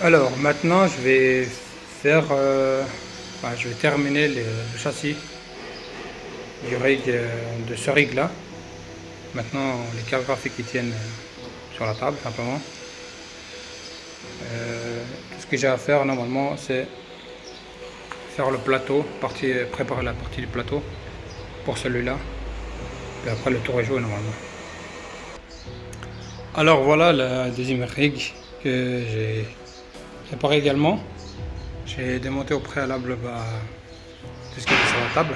Alors maintenant je vais faire, je vais terminer le châssis du rig, de ce rig là. Maintenant les cartes graphiques qui tiennent sur la table simplement. Tout ce que j'ai à faire normalement c'est faire le plateau, préparer la partie du plateau pour celui-là. Et après le tour est joué normalement. Alors voilà la deuxième rig que j'ai préparé également. J'ai démonté au préalable tout ce qui était sur la table.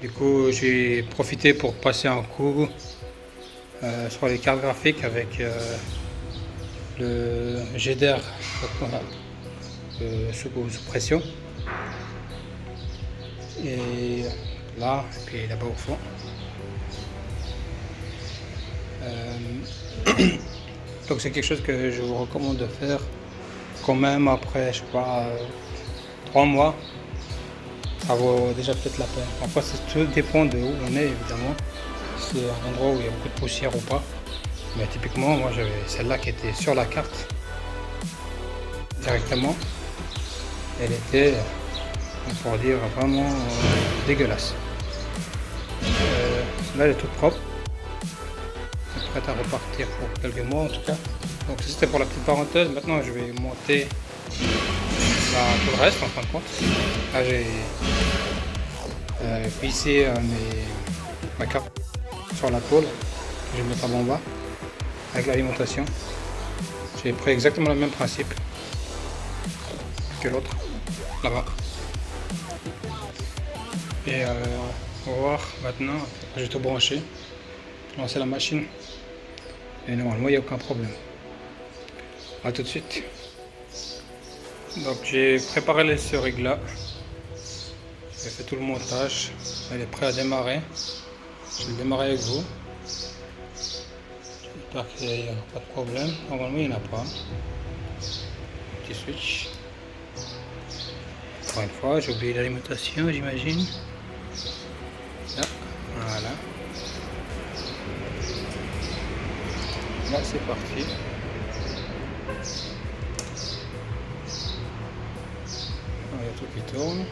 Du coup j'ai profité pour passer un coup sur les cartes graphiques avec le GDR sous pression. Et là, et puis là-bas au fond. Donc c'est quelque chose que je vous recommande de faire quand même après, je sais pas, 3 mois. Ça vaut déjà peut-être la peine. Enfin, tout dépend de où on est évidemment. Si c'est un endroit où il y a beaucoup de poussière ou pas. Mais typiquement, moi j'avais celle-là qui était sur la carte directement. Elle était, on pourrait dire, vraiment dégueulasse. Là elle est toute propre. Elle est prête à repartir pour quelques mois en tout cas. Donc c'était pour la petite parenthèse. Maintenant je vais monter tout le reste en fin de compte. Là j'ai vissé ma carte sur la tôle. Je vais mettre en bas avec l'alimentation. J'ai pris exactement le même principe que l'autre là-bas. Et on va voir maintenant. Je vais tout brancher, lancer la machine et normalement il n'y a aucun problème. A tout de suite. Donc j'ai préparé ce rig là. J'ai fait tout le montage. Elle est prête à démarrer. Je vais démarrer avec vous. J'espère qu'il n'y aura pas de problème. Normalement il n'y en a pas. Petit switch. Encore une fois, j'ai oublié l'alimentation, j'imagine. Là, voilà. Là c'est parti. Il y a tout qui tourne.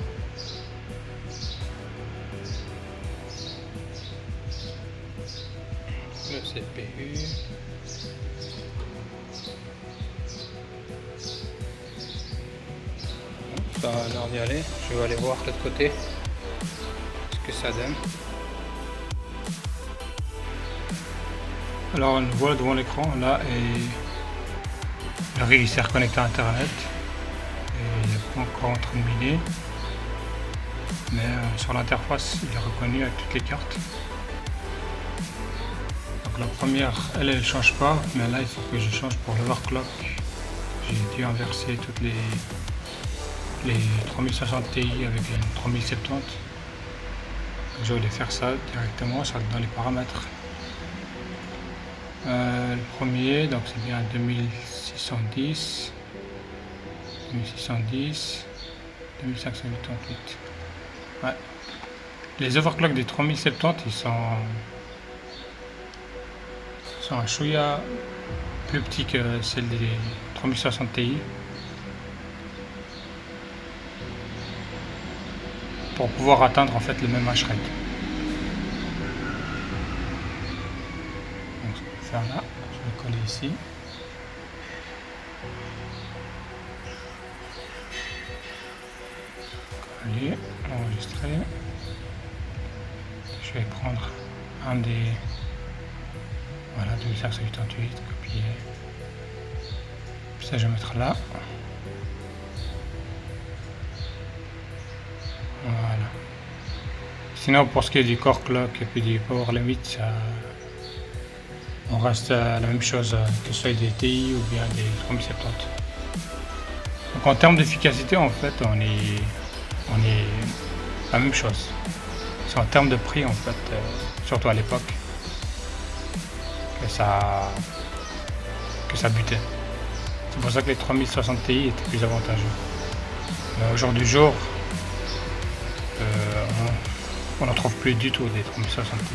Le CPU. Ça a l'air d'y aller. Je vais aller voir de l'autre côté ce que ça donne. Alors on voit devant l'écran là et le rig s'est reconnecté à internet. Et il n'est pas encore en train de miner. Mais sur l'interface il est reconnu avec toutes les cartes. Donc la première elle ne change pas, mais là il faut que je change pour l'overclock. J'ai dû inverser toutes les 3060 Ti avec les 3070. Je vais faire ça directement dans les paramètres. Le premier, donc c'est bien 2610, 2588. Ouais. Les overclocks des 3070 ils sont un chouïa plus petit que celle des 3060 Ti. Pour pouvoir atteindre en fait le même hash rate. Donc je vais faire là, je vais coller ici. Coller, enregistrer. Je vais prendre un des, voilà, 2588, copier. Puis ça je vais mettre là. Voilà. Sinon pour ce qui est du core clock et puis du power limit, on reste à la même chose que ce soit des TI ou bien des 3070. Donc en termes d'efficacité en fait on est la même chose. C'est en termes de prix en fait, surtout à l'époque, que ça butait. C'est pour ça que les 3060 Ti étaient plus avantageux. Mais au jour du jour, on n'en trouve plus du tout des 3060 Ti.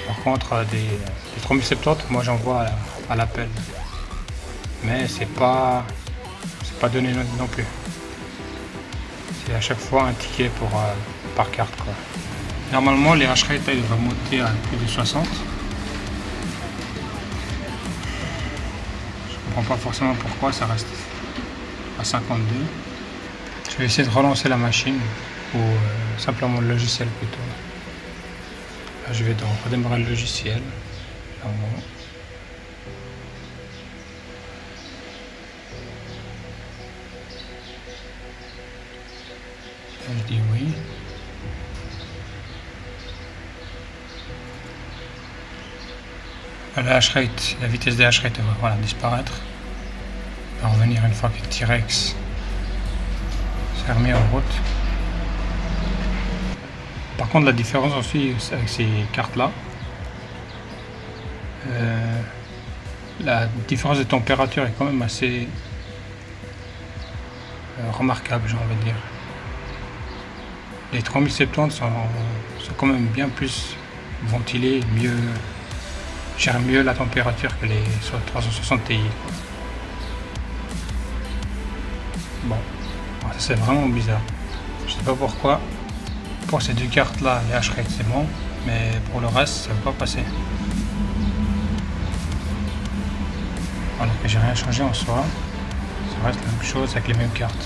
Par contre, des 3070, moi j'en vois à l'appel. Mais c'est pas donné non plus. C'est à chaque fois un ticket par carte, quoi. Normalement, les hash rate devraient monter à plus de 60. Je comprends pas forcément pourquoi ça reste à 52. Je vais essayer de relancer la machine ou simplement le logiciel plutôt. Là, je vais donc redémarrer le logiciel. Je dis oui. La hash rate, la vitesse des hash rate va voilà, disparaître. Elle va revenir une fois que T-Rex s'est remis en route. Par contre, la différence aussi avec ces cartes là, la différence de température est quand même assez remarquable, j'ai envie de dire. Les 3070 sont quand même bien plus ventilés, gèrent mieux la température que les 360 Ti. Bon, c'est vraiment bizarre. Je sais pas pourquoi. Pour ces deux cartes là, les hash rate c'est bon, mais pour le reste ça ne va pas passer. Alors que j'ai rien changé en soi, ça reste la même chose avec les mêmes cartes.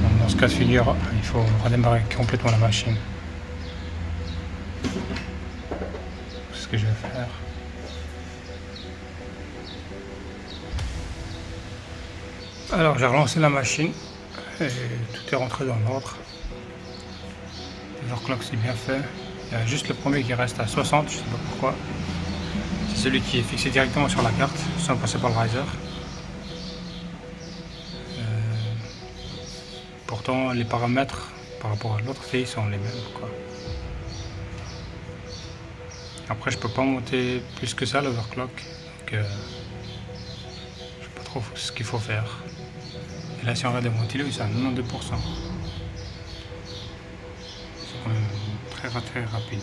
Donc dans ce cas de figure, il faut redémarrer complètement la machine. C'est ce que je vais faire. Alors j'ai relancé la machine et tout est rentré dans l'ordre. L'overclock c'est bien fait. Il y a juste le premier qui reste à 60, je sais pas pourquoi. C'est celui qui est fixé directement sur la carte, sans passer par le riser. Pourtant les paramètres par rapport à l'autre TI sont les mêmes, quoi. Après je peux pas monter plus que ça l'overclock, donc je sais pas trop ce qu'il faut faire. Et là si on regarde les ventilos, ils sont à 92%. C'est quand même très rapide.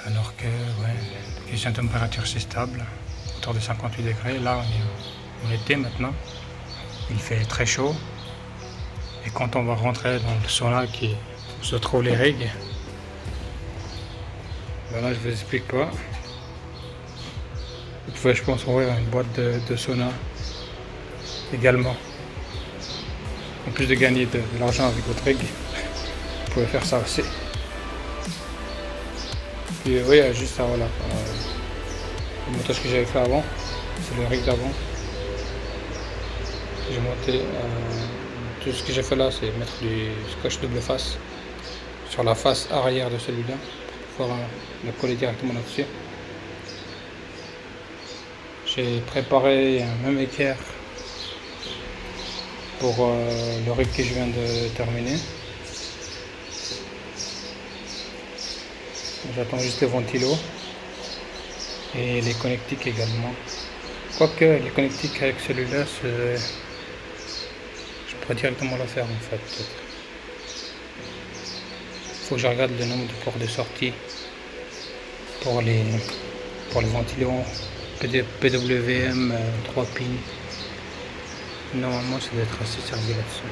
Alors que la question de température c'est stable, autour de 58 degrés. Là on est en été maintenant, il fait très chaud. Et quand on va rentrer dans le sauna qui se trouve les rigs, ben là je vous explique pas. Vous pouvez, je pense, ouvrir une boîte de sauna également. En plus de gagner de l'argent avec votre rig, vous pouvez faire ça aussi. Puis oui, juste ça, voilà. Le montage que j'avais fait avant, c'est le rig d'avant. J'ai monté. Tout ce que j'ai fait là, c'est mettre du scotch double face sur la face arrière de celui-là pour pouvoir le coller directement là-dessus. J'ai préparé un même équerre pour le rig que je viens de terminer. J'attends juste les ventilos et les connectiques également. Quoique les connectiques avec celui-là, je pourrais directement le faire en fait. Faut que je regarde le nombre de ports de sortie pour les ventilos PWM 3 pins. Normalement ça doit être assez servi là-dessus.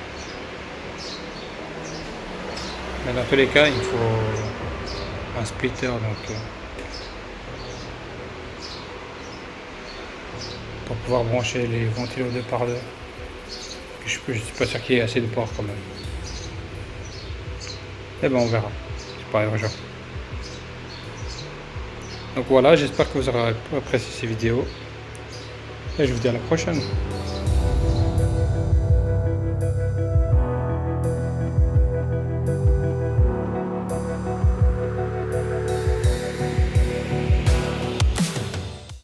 Mais dans tous les cas il faut un splitter, donc pour pouvoir brancher les ventilos 2 par 2. Je suis pas sûr qu'il y ait assez de ports quand même. Et ben on verra, c'est pas urgent. Donc voilà, j'espère que vous aurez apprécié ces vidéos et je vous dis à la prochaine.